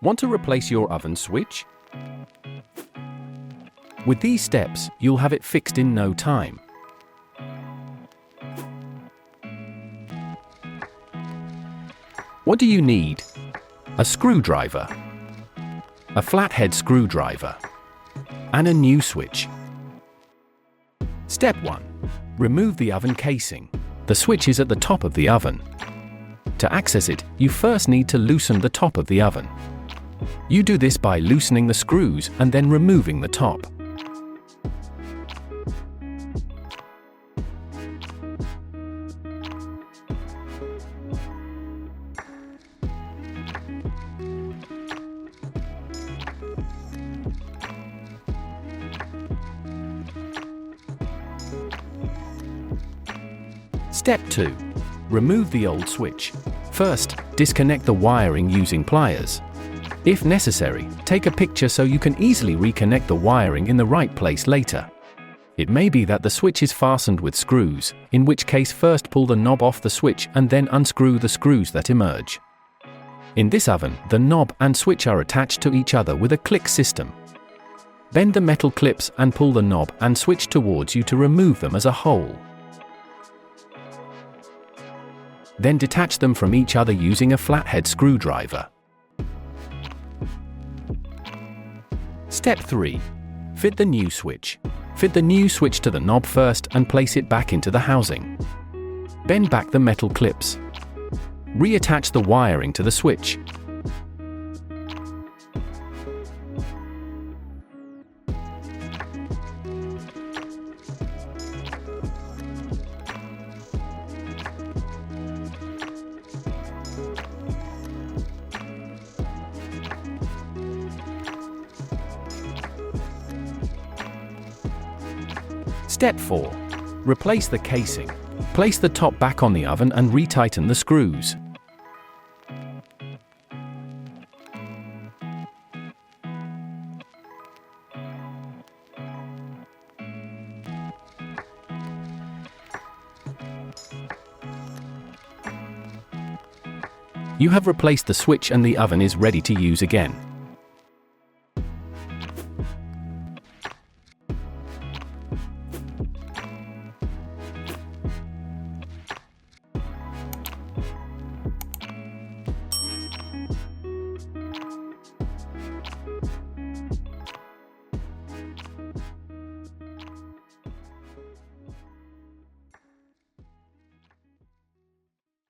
Want to replace your oven switch? With these steps, you'll have it fixed in no time. What do you need? A screwdriver, a flathead screwdriver, and a new switch. Step 1. Remove the oven casing. The switch is at the top of the oven. To access it, you first need to loosen the top of the oven. You do this by loosening the screws and then removing the top. Step 2. Remove the old switch. First, disconnect the wiring using pliers. If necessary, take a picture so you can easily reconnect the wiring in the right place later. It may be that the switch is fastened with screws, in which case first pull the knob off the switch and then unscrew the screws that emerge. In this oven, the knob and switch are attached to each other with a click system. Bend the metal clips and pull the knob and switch towards you to remove them as a whole. Then detach them from each other using a flathead screwdriver. Step 3. Fit the new switch. Fit the new switch to the knob first and place it back into the housing. Bend back the metal clips. Reattach the wiring to the switch. Step 4. Replace the casing. Place the top back on the oven and retighten the screws. You have replaced the switch and the oven is ready to use again.